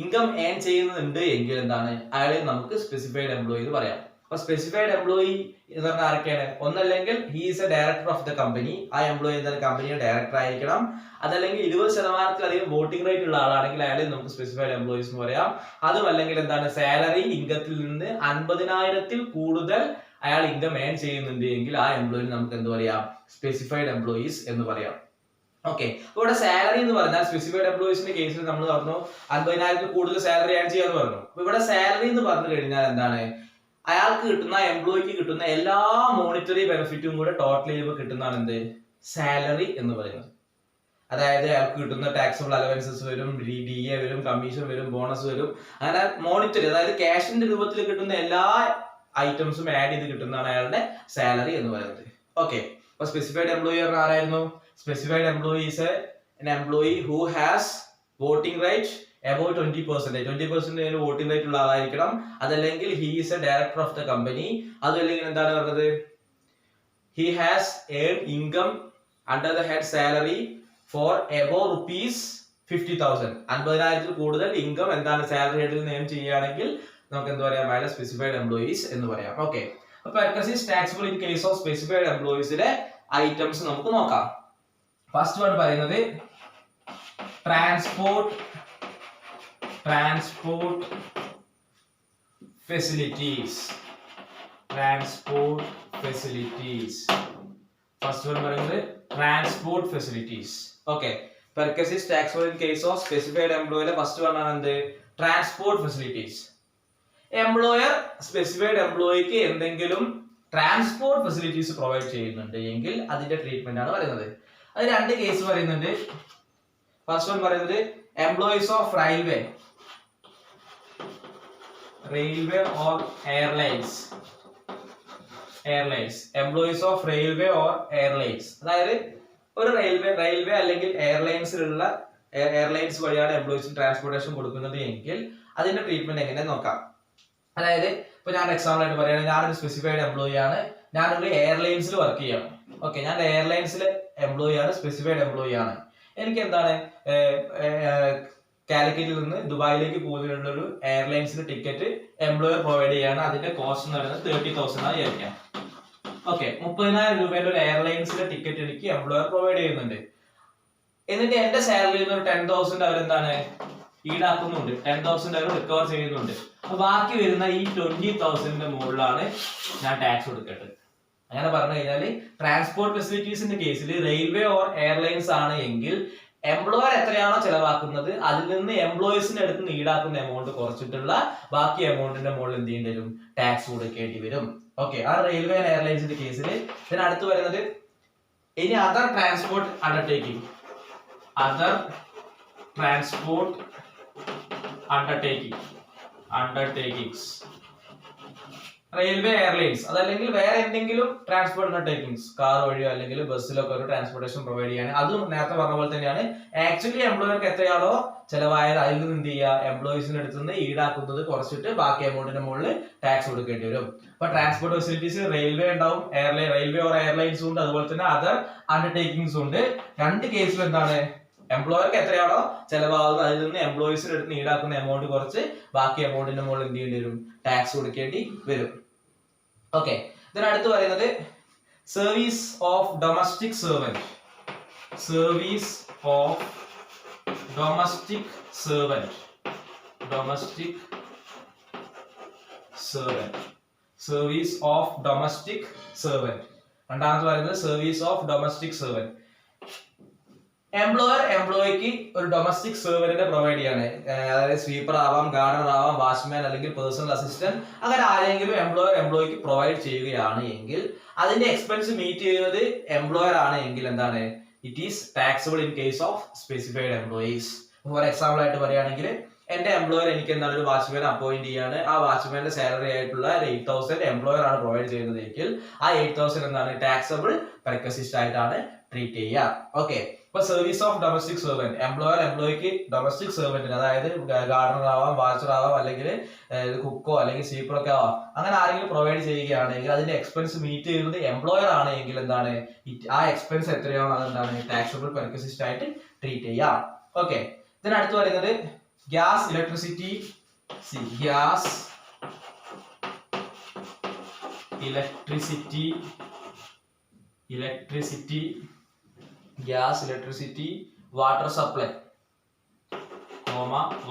ഇൻകം ഏൺ ചെയ്യുന്നുണ്ട് എങ്കിൽ എന്താണ്? അയാളെ നമുക്ക് സ്പെസിഫൈഡ് എംപ്ലോയി എന്ന് പറയാം. അപ്പൊ സ്പെസിഫൈഡ് എംപ്ലോയി എന്ന് പറഞ്ഞാൽ ആരൊക്കെയാണ്? ഒന്നല്ലെങ്കിൽ he is a director of the company. ആ എംപ്ലോയി എന്താണ്? കമ്പനിയുടെ ഡയറക്ടർ ആയിരിക്കണം. അതല്ലെങ്കിൽ 20% വോട്ടിംഗ് റേറ്റ് ഉള്ള ആളാണെങ്കിൽ അയാളെ നമുക്ക് സ്പെസിഫൈഡ് എംപ്ലോയീസ് എന്ന് പറയാം. അതും അല്ലെങ്കിൽ എന്താണ്? സാലറി ഇൻകത്തിൽ നിന്ന് 50,000 കൂടുതൽ അയാൾ ഇൻകം ഏൺ ചെയ്യുന്നുണ്ട് എങ്കിൽ ആ എംപ്ലോയി നമുക്ക് എന്ത് പറയാം? സ്പെസിഫൈഡ് എംപ്ലോയീസ് എന്ന് പറയാം. ഓക്കെ. അപ്പോൾ ഇവിടെ സാലറി എന്ന് പറഞ്ഞാൽ സ്പെസിഫൈഡ് എംപ്ലോയീസിന്റെ കേസിൽ നമ്മൾ പറഞ്ഞു 50,000 കൂടുതൽ സാലറി ഏൺ ചെയ്യാന്ന് പറഞ്ഞു. അപ്പൊ ഇവിടെ സാലറി എന്ന് പറഞ്ഞു കഴിഞ്ഞാൽ എന്താണ്? അയാൾക്ക് കിട്ടുന്ന എംപ്ലോയിക്ക് കിട്ടുന്ന എല്ലാ മോണിറ്ററി ബെനിഫിറ്റും കൂടെ ടോട്ടൽ ചെയ്യുമ്പോൾ കിട്ടുന്നതാണ് എന്ത്? സാലറി എന്ന് പറയുന്നത്. അതായത് അയാൾക്ക് കിട്ടുന്ന ടാക്സബിൾ അലവൻസസ് വരും, DA വരും, കമ്മീഷൻ വരും, ബോണസ് വരും, അങ്ങനെ മോണിറ്ററി അതായത് ക്യാഷിന്റെ രൂപത്തിൽ കിട്ടുന്ന എല്ലാ ഐറ്റംസും ആഡ് ചെയ്ത് കിട്ടുന്നതാണ് അയാളുടെ സാലറി എന്ന് പറയുന്നത്. ഓക്കെ. അപ്പൊ സ്പെസിഫൈഡ് എംപ്ലോയി പറഞ്ഞാൽ ആരായിരുന്നു? Specified employee is an employee who has voting right above 20%. 20% voting rate ഉള്ള ആളായിരിക്കണം. അതല്ലെങ്കിൽ he is a director of the company. അതല്ലെങ്കിൽ എന്താണ് പറഞ്ഞത്? He has earn income under the head salary for above rupees 50,000. 50,000 കൂടുതൽ income എന്താണ്? Salary ഹെഡിൽ നിന്ന് earn ചെയ്യുകയാണെങ്കിൽ നമുക്ക് എന്ത് പറയാം? അയാളെ സ്പെസിഫൈഡ് എംപ്ലോയീസ് എന്ന് പറയാം. ഓക്കെ. അപ്പൊ perquisites taxable in case of specified എംപ്ലോയീസിലെ ഐറ്റംസ് നമുക്ക് നോക്കാം. ഫസ്റ്റ് വൺ പറയുന്നത് ട്രാൻസ്പോർട്ട് facilities. First one പറയുന്നത് transport facilities. Okay. Perquisites taxable in case of specified എംപ്ലോയിലെ ഫസ്റ്റ് വൺ ആണ് എന്ത്? Transport facilities. എംപ്ലോയർ സ്പെസിഫൈഡ് എംപ്ലോയിക്ക് എന്തെങ്കിലും ട്രാൻസ്പോർട്ട് ഫെസിലിറ്റീസ് പ്രൊവൈഡ് ചെയ്യുന്നുണ്ട് എങ്കിൽ അതിന്റെ ട്രീറ്റ്മെന്റ് ആണ് പറയുന്നത്. അത് രണ്ട് കേസ് പറയുന്നുണ്ട്. ഫസ്റ്റ് വൺ പറയുന്നത് employees of railway or airlines. Employees of railway or airlines. അതായത് ഒരു റെയിൽവേ അല്ലെങ്കിൽ എയർലൈൻസിലുള്ള എയർലൈൻസ് വഴിയാണ് എംപ്ലോയീസിന് ട്രാൻസ്പോർട്ടേഷൻ കൊടുക്കുന്നത് എങ്കിൽ അതിന്റെ ട്രീറ്റ്മെന്റ് എങ്ങനെ നോക്കാം. അതായത് ഇപ്പൊ ഞാൻ എക്സാമ്പിൾ ആയിട്ട് പറയുകയാണെങ്കിൽ ഞാനൊരു സ്പെസിഫൈഡ് എംപ്ലോയി ആണ്, ഞാനൊരു എയർലൈൻസിൽ വർക്ക് ചെയ്യണം. ഓക്കെ. ഞാൻ എയർലൈൻസിലെ എംപ്ലോയി ആണ്, സ്പെസിഫൈഡ് എംപ്ലോയി ആണ്. എനിക്ക് എന്താണ് കാലിക്കറ്റിൽ നിന്ന് ദുബായിലേക്ക് പോകുന്നതിനുള്ള ഒരു എയർലൈൻസിന്റെ ടിക്കറ്റ് എംപ്ലോയർ പ്രൊവൈഡ് ചെയ്യാണ്. അതിന്റെ കോസ്റ്റ് എന്ന് പറയുന്നത് 30,000 ആയി ആയിരിക്കാം. ഓക്കെ. 30,000 രൂപയുടെ ഒരു എയർലൈൻസിന്റെ ടിക്കറ്റ് എനിക്ക് എംപ്ലോയർ പ്രൊവൈഡ് ചെയ്യുന്നുണ്ട്. എന്നിട്ട് എന്റെ സാലറിയിൽ നിന്ന് ഒരു 10,000 അവരെന്താണ് ഈടാക്കുന്നുണ്ട്, 10,000 അവർ റിക്കവർ ചെയ്യുന്നുണ്ട്. അപ്പൊ ബാക്കി വരുന്ന ഈ 20,000 മുകളിലാണ് ഞാൻ ടാക്സ് കൊടുക്കേണ്ടത്. അങ്ങനെ പറഞ്ഞു കഴിഞ്ഞാൽ ട്രാൻസ്പോർട്ട് ഫെസിലിറ്റീസിന്റെ കേസിൽ റെയിൽവേ ഓർ എയർലൈൻസ് ആണ് എങ്കിൽ എംപ്ലോയർ എത്രയാണോ ചെലവാക്കുന്നത് അതിൽ നിന്ന് എംപ്ലോയീസിന്റെ അടുത്ത് നിന്ന് ഈടാക്കുന്ന എമൗണ്ട് കുറച്ചിട്ടുള്ള ബാക്കി എമൗണ്ടിന്റെ മുകളിൽ എന്ത് ചെയ്യേണ്ടി വരും, ടാക്സ് കൊടുക്കേണ്ടി വരും. ഓക്കെ, ആ റെയിൽവേ ആൻഡ് എയർലൈൻസിന്റെ കേസിൽ. പിന്നെ അടുത്ത് വരുന്നത് ഇനി other transport undertaking, other transport undertakings, railway airlines അതല്ലെങ്കിൽ വേറെ എന്തെങ്കിലും ട്രാൻസ്പോർട്ട് അണ്ടർടേക്കിങ്സ്, കാർ വഴിയോ അല്ലെങ്കിൽ ബസ്സിലൊക്കെ ഒരു ട്രാൻസ്പോർട്ടേഷൻ പ്രൊവൈഡ് ചെയ്യാൻ, അതും നേരത്തെ പറഞ്ഞ പോലെ തന്നെയാണ്. ആക്ച്വലി എംപ്ലോയർക്ക് എത്രയാണോ ചെലവായത് അതിൽ നിന്ന് എന്ത് ചെയ്യുക, എംപ്ലോയീസിന്റെ അടുത്ത് നിന്ന് ഈടാക്കുന്നത് കുറച്ചിട്ട് ബാക്കി എമൗണ്ടിന്റെ മുകളിൽ ടാക്സ് കൊടുക്കേണ്ടി വരും. അപ്പൊ ട്രാൻസ്പോർട്ട് ഫെസിലിറ്റീസ് റെയിൽവേ ഉണ്ടാവും, റെയിൽവേ ഓർ എയർലൈൻസും ഉണ്ട്, അതുപോലെ തന്നെ അതർ അണ്ടർടേക്കിങ്സും ഉണ്ട്. രണ്ട് കേസിലും എന്താണ്, എംപ്ലോയർക്ക് എത്രയാണോ ചെലവാകുന്നത് അതിൽ നിന്ന് എംപ്ലോയീസിന്റെ അടുത്ത് ഈടാക്കുന്ന എമൗണ്ട് കുറച്ച് ബാക്കി എമൗണ്ടിന്റെ മുകളിൽ എന്ത് ചെയ്യേണ്ടി വരും, ടാക്സ് കൊടുക്കേണ്ടി വരും. ഓക്കെ, ഇതിനടുത്ത് പറയുന്നത് service of domestic servant, service of domestic servant, domestic servant, service of domestic servant. രണ്ടാമത് പറയുന്നത് service of domestic servant. Employer എംപ്ലോയിക്ക് ഒരു ഡൊമസ്റ്റിക് സെർവന്റിനെ പ്രൊവൈഡ് ചെയ്യാണ്. അതായത് സ്വീപ്പർ ആവാം, ഗാർഡനർ ആവാം, വാച്ച്മാൻ അല്ലെങ്കിൽ പേഴ്സണൽ അസിസ്റ്റന്റ്, അങ്ങനെ ആരെങ്കിലും എംപ്ലോയർ എംപ്ലോയിക്ക് പ്രൊവൈഡ് ചെയ്യുകയാണ് എങ്കിൽ അതിന്റെ എക്സ്പെൻസ് മീറ്റ് ചെയ്യുന്നത് എംപ്ലോയർ ആണ് എങ്കിൽ എന്താണ്, it is taxable in case of specified employees. For example ആയിട്ട് പറയുകയാണെങ്കിൽ എന്റെ എംപ്ലോയർ എനിക്ക് എന്താണ് ഒരു വാച്ച്മാൻ അപ്പോയിന്റ് ചെയ്യാണ്, ആ വാച്ച്മാന്റെ സാലറി ആയിട്ടുള്ള 8,000 എംപ്ലോയർ ആണ് പ്രൊവൈഡ് ചെയ്യുന്നതെങ്കിൽ ആ 8,000 എന്താണ് ടാക്സബിൾ പെർക്വസിസ്റ്റ് ആയിട്ടാണ് ട്രീറ്റ് ചെയ്യുക. ഓക്കെ, ഇപ്പൊ service of domestic servant, employer എംപ്ലോയിക്ക് ഡൊമസ്റ്റിക് സെർവന്റിന്, അതായത് ഗാർഡനർ ആവാം, വാച്ചർ ആവാം, അല്ലെങ്കിൽ കുക്കോ അല്ലെങ്കിൽ സ്വീപ്പർ ഒക്കെ ആവാം, അങ്ങനെ ആരെങ്കിലും പ്രൊവൈഡ് ചെയ്യുകയാണെങ്കിൽ അതിന്റെ എക്സ്പെൻസ് മീറ്റ് ചെയ്യുന്നത് എംപ്ലോയർ ആണ് എങ്കിൽ എന്താണ്, ആ എക്സ്പെൻസ് എത്രയാണോ അതെന്താണ് ടാക്സബിൾ പെർക്വസിസ്റ്റ് ആയിട്ട് ട്രീറ്റ് ചെയ്യാം. ഓക്കെ, ഇതിനടുത്ത് പറയുന്നത് gas, electricity, gas, electricity, gas, electricity, water supply,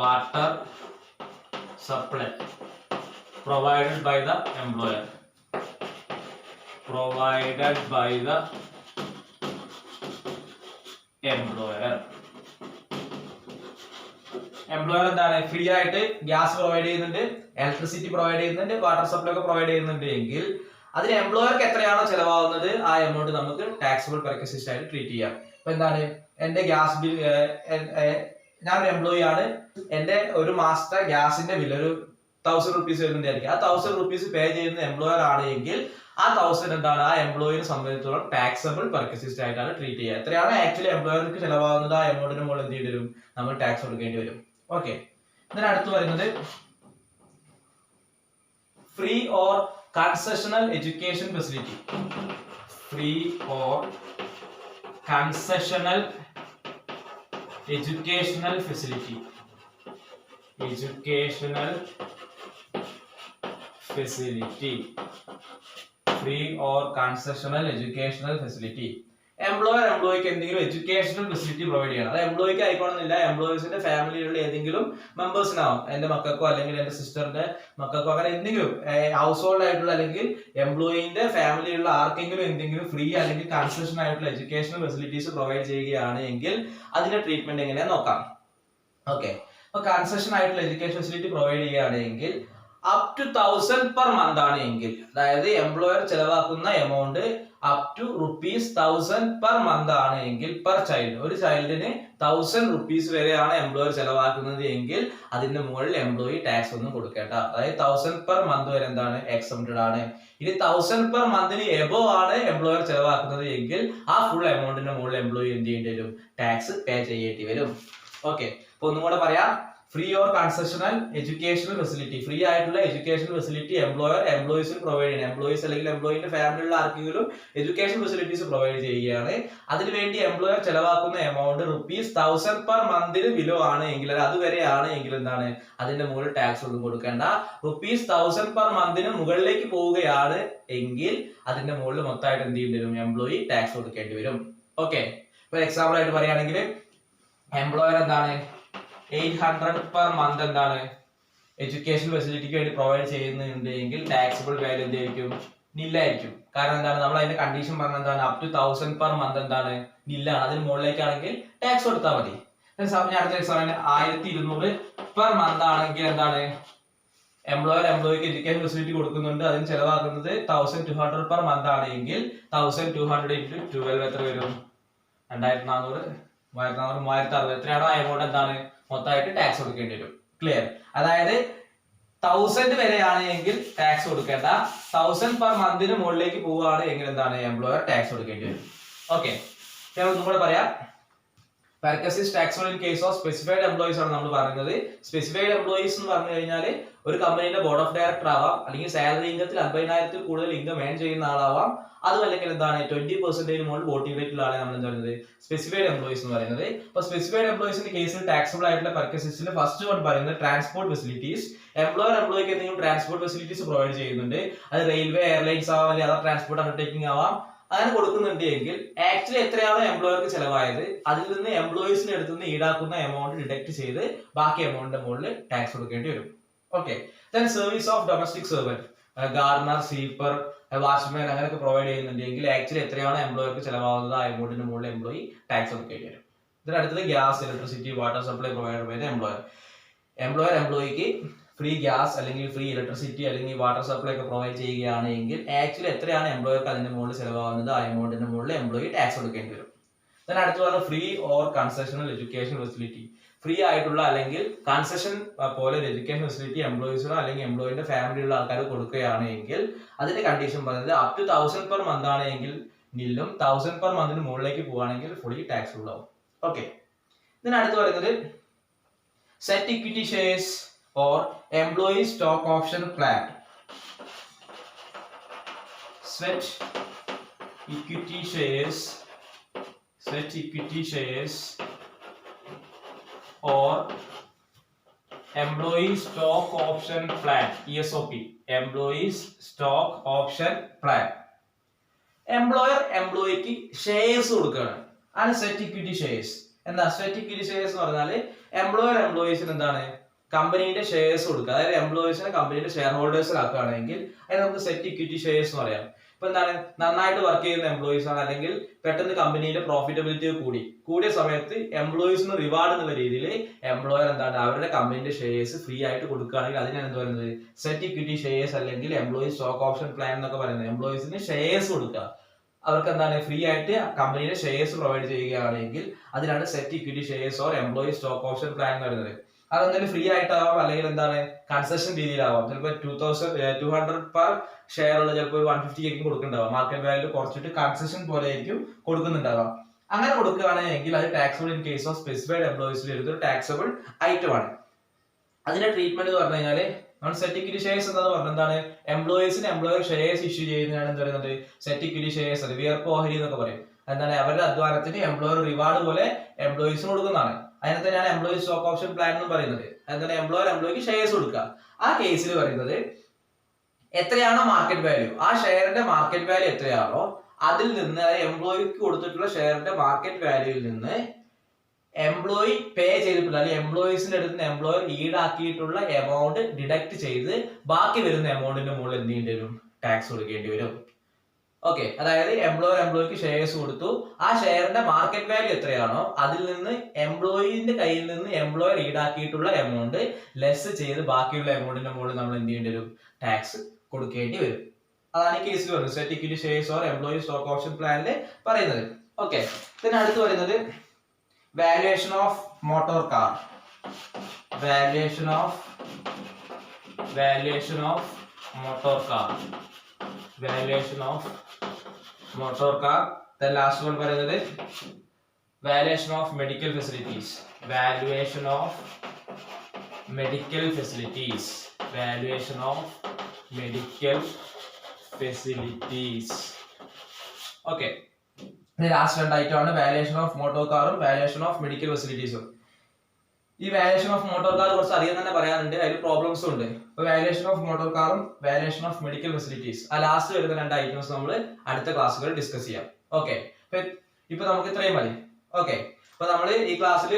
water supply provided by the employer, provided by the employer. Employer എന്താണ് ഫ്രീ ആയിട്ട് ഗ്യാസ് പ്രൊവൈഡ് ചെയ്യുന്നുണ്ട്, ഇലക്ട്രിസിറ്റി പ്രൊവൈഡ് ചെയ്യുന്നുണ്ട്, വാട്ടർ സപ്ലൈ ഒക്കെ പ്രൊവൈഡ് ചെയ്യുന്നുണ്ട് എങ്കിൽ അതിന് എംപ്ലോയർക്ക് എത്രയാണോ ചെലവാകുന്നത് ആ എമൗണ്ട് നമുക്ക് ടാക്സബിൾ പെർക്വസിസ്റ്റ് ആയിട്ട് ട്രീറ്റ് ചെയ്യാം. ഇപ്പൊ എന്താണ്, എന്റെ ഗ്യാസ് ബിൽ, ഞാനൊരു എംപ്ലോയി ആണ്, എന്റെ ഒരു മാസത്തെ ഗ്യാസിന്റെ ബിൽ ഒരു 1,000 rupees വരുന്നുണ്ടായിരിക്കും. ആ 1,000 rupees പേ ചെയ്യുന്ന എംപ്ലോയർ ആണ് എങ്കിൽ ആ 1,000 എന്താണ് ആ എംപ്ലോയിനെ സംബന്ധിച്ചിടത്തോളം ടാക്സബിൾ പെർക്വസിസ്റ്റ് ആയിട്ടാണ് ട്രീറ്റ് ചെയ്യുക. എത്രയാണ് ആക്ച്വലി എംപ്ലോയർക്ക് ചെലവാകുന്നത് ആ എമൗണ്ടിന് മുകളിൽ എന്ത് ചെയ്യേണ്ടി വരും, നമ്മൾ ടാക്സ് കൊടുക്കേണ്ടി വരും. ഓക്കെ, ഇതിനടുത്ത് വരുന്നത് free or concessional education facility, free or concessional educational facility, educational facility, free or concessional educational facility. Employer എംപ്ലോയിക്ക് എന്തെങ്കിലും എഡ്യൂക്കേഷണൽ ഫെസിലിറ്റി പ്രൊവൈഡ് ചെയ്യണം. അത് എംപ്ലോയിക്ക് ആയിക്കോണമെന്നില്ല, എംപ്ലോയീസിന്റെ ഫാമിലിയിലുള്ള ഏതെങ്കിലും മെമ്പേഴ്സിനാവും, എന്റെ മക്കൾക്കോ അല്ലെങ്കിൽ എന്റെ സിസ്റ്ററിന്റെ മക്കൾക്കോ അങ്ങനെ എന്തെങ്കിലും ഹൗസ് ഹോൾഡ് ആയിട്ടുള്ള അല്ലെങ്കിൽ എംപ്ലോയിന്റെ ഫാമിലിയിലുള്ള ആർക്കെങ്കിലും എന്തെങ്കിലും ഫ്രീ അല്ലെങ്കിൽ കൺസെഷൻ ആയിട്ടുള്ള എഡ്യൂക്കേഷണൽ ഫെസിലിറ്റീസ് പ്രൊവൈഡ് ചെയ്യുകയാണ് എങ്കിൽ അതിന്റെ ട്രീറ്റ്മെന്റ് എങ്ങനെയാന്ന് നോക്കാം. ഓക്കെ, അപ്പൊ കൺസെഷൻ ആയിട്ടുള്ള എഡ്യൂക്കേഷൻ ഫെസിലിറ്റി പ്രൊവൈഡ് ചെയ്യുകയാണെങ്കിൽ അപ് ടു 1,000 പെർ മന്ത് ആണ് എങ്കിൽ, അതായത് എംപ്ലോയർ ചെലവാക്കുന്ന amount up to ₹1,000 per month ആണ് എങ്കിൽ, പെർ ചൈൽഡ്, ഒരു ചൈൽഡിന് 1,000 rupees വരെയാണ് എംപ്ലോയർ ചെലവാക്കുന്നത് എങ്കിൽ അതിന്റെ മുകളിൽ എംപ്ലോയി ടാക്സ് ഒന്നും കൊടുക്കേണ്ട. അതായത് 1,000 പെർ മന്ത് വരെ എന്താണ് എക്സംപ്റ്റഡ് ആണ്. ഇനി 1,000 പെർ മന്തിന് എബോ ആണ് എംപ്ലോയർ ചെലവാക്കുന്നത് എങ്കിൽ ആ ഫുൾ എമൗണ്ടിന്റെ മുകളിൽ എംപ്ലോയി എന്ത് ചെയ്യേണ്ടി വരും, ടാക്സ് പേ ചെയ്യേണ്ടി വരും. ഓക്കെ, അപ്പൊ ഒന്നും കൂടെ പറയാം, free or concessional educational facility, free ആയിട്ടുള്ള എഡ്യൂക്കേഷണൽ ഫെസിലിറ്റി എംപ്ലോയർ എംപ്ലോയീസിന് പ്രൊവൈഡ് ചെയ്യണം. എംപ്ലോയീസ് അല്ലെങ്കിൽ എംപ്ലോയിന്റെ ഫാമിലിയുള്ള ആർക്കെങ്കിലും എഡ്യൂക്കേഷൻ ഫെസിലിറ്റീസ് പ്രൊവൈഡ് ചെയ്യുകയാണ്. അതിനുവേണ്ടി എംപ്ലോയർ ചെലവാക്കുന്ന എമൗണ്ട് ₹1,000 പെർ മന്തിന് ബിലോ ആണ് എങ്കിൽ, അതുവരെ ആണ് എങ്കിൽ എന്താണ് അതിന്റെ മുകളിൽ ടാക്സ് ഒന്നും കൊടുക്കേണ്ട. ₹1,000 പെർ മന്തിന് മുകളിലേക്ക് പോവുകയാണ് എങ്കിൽ അതിന്റെ മുകളിൽ മൊത്തമായിട്ട് എന്ത് ചെയ്യേണ്ടി വരും, എംപ്ലോയി ടാക്സ് കൊടുക്കേണ്ടി വരും. ഓക്കെ, ഇപ്പൊ എക്സാമ്പിൾ ആയിട്ട് പറയുകയാണെങ്കിൽ എംപ്ലോയർ എന്താണ് 800 പെർ മന്ത് എന്താണ് എഡ്യൂക്കേഷൻ ഫെസിലിറ്റിക്ക് വേണ്ടി പ്രൊവൈഡ് ചെയ്യുന്നുണ്ടെങ്കിൽ ടാക്സിബിൾ വാല്യൂ എന്തായിരിക്കും നില്ലായിരിക്കും. കാരണം എന്താണ് നമ്മൾ അതിന്റെ കണ്ടീഷൻ പറഞ്ഞ എന്താണ് അപ് ടു 1000 പെർ മന്ത് എന്താണ് നില്ലാണ്. അതിന് മുകളിലേക്കാണെങ്കിൽ ടാക്സ് കൊടുത്താൽ മതി. അടുത്ത എക്സാമ്പിൾ 1200 പെർ മന്ത് ആണെങ്കിൽ എന്താണ് എംപ്ലോയിക്ക് എഡ്യൂക്കേഷൻ ഫെസിലിറ്റി കൊടുക്കുന്നുണ്ട്, അതിന് ചെലവാക്കുന്നത് 1200 പെർ മന്ത് ആണെങ്കിൽ 1200 into 12 എത്ര വരും 2400 3400 3060 എത്രയാണോ ആ എമൗണ്ട് എന്താണ് മൊത്തമായിട്ട് ടാക്സ് കൊടുക്കേണ്ടി വരും. ക്ലിയർ? അതായത് 1000 വരെയാണ് എങ്കിൽ ടാക്സ് കൊടുക്കേണ്ട, 1000 പെർ മന്തിന് മുകളിലേക്ക് പോവുകയാണ് എങ്കിൽ എന്താണ് എംപ്ലോയർ ടാക്സ് കൊടുക്കേണ്ടി വരും. ഓക്കെ, ഒന്നും കൂടെ പറയാം. Perquisites tax in case of specified employees ആണ് നമ്മൾ പറയുന്നത്. സ്പെസിഫൈഡ് എംപ്ലോയീസ് എന്ന് പറഞ്ഞു കഴിഞ്ഞാൽ ഒരു കമ്പനിയുടെ ബോർഡ് ഓഫ് ഡയറക്ടർ ആവാം, അല്ലെങ്കിൽ സാലറി ഇൻകത്തിൽ 50,000 കൂടുതൽ ഇൻകം ഏൺ ചെയ്യുന്ന ആളാവാം, അതും അല്ലെങ്കിൽ എന്താണ് 20% മുകളിൽ വോട്ടിംഗ് റേറ്റുള്ള ആളെ നമ്മൾ എന്താ പറയുന്നത് സ്പെസിഫൈഡ് എംപ്ലോയീസ് എന്ന് പറയുന്നത്. അപ്പൊ സ്പെസിഫൈഡ് എംപ്ലോയീസിന്റെ കേസിൽ ടാക്സബിൾ ആയിട്ടുള്ള പർക്കസിസിൽ ഫസ്റ്റ് വൺ പറയുന്നത് ട്രാൻസ്പോർട്ട് ഫെസിലിറ്റീസ്. എംപ്ലോയിക്ക് എന്തെങ്കിലും ട്രാൻസ്പോർട്ട് ഫെസിലിറ്റീസ് പ്രൊവൈഡ് ചെയ്യുന്നുണ്ട്, അത് റെയിൽവേ, എയർലൈൻസ് ആവാം, അല്ലെങ്കിൽ അതർ ട്രാൻസ്പോർട്ട് അണ്ടർടേക്കിംഗ് ആവാം, അങ്ങനെ കൊടുക്കുന്നുണ്ട് എങ്കിൽ ആക്ച്വലി എത്രയാണോ എംപ്ലോയർക്ക് ചെലവായത് അതിൽ നിന്ന് എംപ്ലോയീസിന്റെ അടുത്ത് നിന്ന് ഈടാക്കുന്ന എമൗണ്ട് ഡിഡക്ട് ചെയ്ത് ബാക്കി എമൗണ്ടിന്റെ മുകളിൽ ടാക്സ് കൊടുക്കേണ്ടി വരും. Okay, then service of domestic servant, Gardner, sweeper, watchman അങ്ങനെയൊക്കെ പ്രൊവൈഡ് ചെയ്യുന്നുണ്ടെങ്കിൽ ആക്ച്വലി എത്രയാണോ എംപ്ലോയർക്ക് ചെലവാകുന്നത് ആ എമൗണ്ടിന്റെ മുകളിൽ എംപ്ലോയി ടാക്സ് കൊടുക്കേണ്ടി വരും. ഇതിനടുത്തത് gas, electricity, water supply provide ചെയ്യുന്ന എംപ്ലോയിക്ക് ഫ്രീ ഗ്യാസ് അല്ലെങ്കിൽ ഫ്രീ ഇലക്ട്രിസിറ്റി അല്ലെങ്കിൽ വാട്ടർ സപ്ലൈ ഒക്കെ പ്രൊവൈഡ് ചെയ്യുകയാണ് എങ്കിൽ ആക്ച്വലി എത്രയാണ് എംപ്ലോയർക്ക് അതിന്റെ മുകളിൽ ചെലവാകുന്നത് ആ എമൗണ്ടിന്റെ മുകളിൽ എംപ്ലോയി ടാക്സ് കൊടുക്കേണ്ടി വരും. then അടുത്ത് പറഞ്ഞ free or concessional education facility, free ആയിട്ടുള്ള അല്ലെങ്കിൽ കൺസെഷൻ പോലെ എഡ്യൂക്കേഷൻ ഫെസിലിറ്റി എംപ്ലോയീസിനോ അല്ലെങ്കിൽ എംപ്ലോയിന്റെ ഫാമിലിയുള്ള ആൾക്കാർ കൊടുക്കുകയാണ് എങ്കിൽ അതിന്റെ കണ്ടീഷൻ പറയുന്നത് അപ് ടു 1000 പെർ മന്ത് ആണ് എങ്കിൽ നില്ലും, 1000 പെർ മന്തിന് മുകളിലേക്ക് പോവുകയാണെങ്കിൽ ഫുള്ളി ടാക്സ് ഉണ്ടാവും. ഓക്കെ, ഇതിന് അടുത്ത് പറയുന്നത് sweat equity shares or employee stock option plan. Set equity shares or employee stock option plan, ESOP, employees stock option plan. എംപ്ലോയിക്ക് ഷെയർസ് കൊടുക്കുകയാണ്, ആണ് സെറ്റ് ഇക്വിറ്റി ഷെയർസ്. എന്താ സെറ്റ് ഇക്വിറ്റി ഷെയർസ് എന്ന് പറഞ്ഞാൽ എംപ്ലോയീസിന് എന്താണ് കമ്പനിയുടെ ഷെയർസ് കൊടുക്കുക, അതായത് എംപ്ലോയീസിനെ കമ്പനിയുടെ ഷെയർ ഹോൾഡേഴ്സിലാക്കുകയാണെങ്കിൽ അതിന് നമുക്ക് സെറ്റ് ഇക്വിറ്റി ഷെയർസ് എന്ന് പറയാം. ഇപ്പൊ എന്താണ് നന്നായിട്ട് വർക്ക് ചെയ്യുന്ന എംപ്ലോയീസ് ആണ്, അല്ലെങ്കിൽ പെട്ടെന്ന് കമ്പനിയുടെ പ്രോഫിറ്റബിലിറ്റി കൂടിയ സമയത്ത് എംപ്ലോയീസിന് റിവാർഡ് എന്നുള്ള രീതിയിൽ എംപ്ലോയർ എന്താണ് അവരുടെ കമ്പനിയുടെ ഷെയർസ് ഫ്രീ ആയിട്ട് കൊടുക്കുകയാണെങ്കിൽ അതിനാണ് എന്ത് പറയുന്നത് സെറ്റ് ഇക്വിറ്റി ഷെയർസ് അല്ലെങ്കിൽ എംപ്ലോയി സ്റ്റോക്ക് ഓപ്ഷൻ പ്ലാൻ എന്നൊക്കെ പറയുന്നത്. എംപ്ലോയീസിന് ഷെയർസ് കൊടുക്കുക, അവർക്ക് എന്താണ് ഫ്രീ ആയിട്ട് കമ്പനിയുടെ ഷെയർസ് പ്രൊവൈഡ് ചെയ്യുകയാണെങ്കിൽ അതിനാണ് set equity shares or employee stock option plan എന്ന് പറയുന്നത്. അതെന്തായാലും ഫ്രീ ആയിട്ടാവാം, അല്ലെങ്കിൽ എന്താണ് കൺസെഷൻ രീതിയിലാവാം. ചിലപ്പോൾ 200 പെർ ഷെയർ ഉള്ള ചിലപ്പോൾ 150 ആയിരിക്കും കൊടുക്കുന്നുണ്ടാവാം, മാർക്കറ്റ് വാല്യൂ കുറച്ചിട്ട് കൺസെഷൻ പോലെ ആയിരിക്കും കൊടുക്കുന്നുണ്ടാവാം. അങ്ങനെ കൊടുക്കുകയാണെങ്കിൽ അത് taxable in case of specified എംപ്ലോയീസിൽ വരുന്ന ഒരു ടാക്സബിൾ ഐറ്റം ആണ്. അതിന്റെ ട്രീറ്റ്മെന്റ് എന്ന് പറഞ്ഞു കഴിഞ്ഞാൽ നമ്മൾ സെറ്റ് ഇക്വിറ്റി ഷെയർസ് എന്താന്ന് പറഞ്ഞാൽ എന്താണ് എംപ്ലോയീസിന് എംപ്ലോയർ ഷെയർസ് ഇഷ്യൂ ചെയ്യുന്നതാണ് എന്ത് പറയുന്നത് സെറ്റ് ഇക്വിറ്റി ഷെയർസ്, അത് വിയർപ്പ് ഓഹരി എന്നൊക്കെ പറയും. എന്താണ് അവരുടെ അധ്വാനത്തിന് എംപ്ലോയർ റിവാർഡ് പോലെ എംപ്ലോയീസിന് കൊടുക്കുന്നതാണ്. അതിനെ തന്നെയാണ് എംപ്ലോയി സ്റ്റോക്ക് ഓപ്ഷൻ പ്ലാൻ എന്ന് പറയുന്നത്. എന്താണ് എംപ്ലോയിക്ക് ഷെയർസ് കൊടുക്കുക. ആ കേസിൽ പറയുന്നത് എത്രയാണോ മാർക്കറ്റ് വാല്യൂ, ആ ഷെയറിന്റെ മാർക്കറ്റ് വാല്യൂ എത്രയാണോ അതിൽ നിന്ന് എംപ്ലോയിക്ക് കൊടുത്തിട്ടുള്ള ഷെയറിന്റെ മാർക്കറ്റ് വാല്യൂവിൽ നിന്ന് എംപ്ലോയി പേ ചെയ്തിട്ടുള്ള അല്ലെങ്കിൽ എംപ്ലോയീസിന്റെ അടുത്ത് നിന്ന് എംപ്ലോയർ ഈടാക്കിയിട്ടുള്ള എമൗണ്ട് ഡിഡക്ട് ചെയ്ത് ബാക്കി വരുന്ന എമൗണ്ടിന്റെ മുകളിൽ എന്ത് ചെയ്യേണ്ടി വരും ടാക്സ് കൊടുക്കേണ്ടി വരും. ഓക്കെ, അതായത് എംപ്ലോയിക്ക് ഷെയർസ് കൊടുത്തു, ആ ഷെയറിന്റെ മാർക്കറ്റ് വാല്യൂ എത്രയാണോ അതിൽ നിന്ന് എംപ്ലോയിന്റെ കയ്യിൽ നിന്ന് എംപ്ലോയർ ഈടാക്കിയിട്ടുള്ള എമൗണ്ട് ലെസ് ചെയ്ത് ബാക്കിയുള്ള എമൗണ്ടിന്റെ മുകളിൽ നമ്മൾ എന്ത് ചെയ്യേണ്ടി വരും ടാക്സ് കൊടുക്കേണ്ടി വരും. അതാണ് ഈ കേസിൽ പറയുന്നത് sweat equity shares or employee stock option പ്ലാനിൽ പറയുന്നത്. ഓക്കെ, ഇതിന് അടുത്ത് പറയുന്നത് valuation of motor car, valuation of motor car. Then last one പറയുന്നത് valuation of medical facilities, valuation of medical facilities. Okay, last രണ്ടായിട്ടാണ് വാല്യുവേഷൻ ഓഫ് മോട്ടോർ കാറും valuation of medical ഫെസിലിറ്റീസും. ഈ വാല്യുവേഷൻ ഓഫ് മോട്ടോർ കാർ കുറച്ച് അധികം തന്നെ പറയാനുണ്ട്, അതിൽ പ്രോബ്ലംസും ഉണ്ട്. അപ്പൊ വാല്യുവേഷൻ ഓഫ് മോട്ടോർ കാറും വാല്യുവേഷൻ ഓഫ് മെഡിക്കൽ ഫെസിലിറ്റീസ് ആ ലാസ്റ്റ് വരുന്ന രണ്ട് ഐറ്റംസ് നമ്മൾ അടുത്ത ക്ലാസ്സുകളിൽ ഡിസ്കസ് ചെയ്യാം. ഓക്കെ, ഇപ്പൊ നമുക്ക് ഇത്രയും മതി. ഓക്കെ, അപ്പൊ നമ്മൾ ഈ ക്ലാസ്സിൽ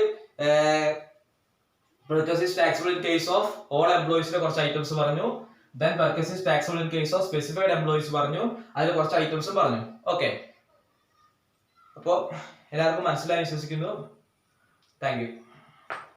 Perquis is taxable in case of all employees കുറച്ച് ഐറ്റംസ് പറഞ്ഞു. Then Perquis is taxable in case of specified employees പറഞ്ഞു. അതിൽ കുറച്ച് ഐറ്റംസും പറഞ്ഞു. ഓക്കെ, അപ്പോൾ എല്ലാവർക്കും മനസ്സിലായി വിശ്വസിക്കുന്നു. Thank you.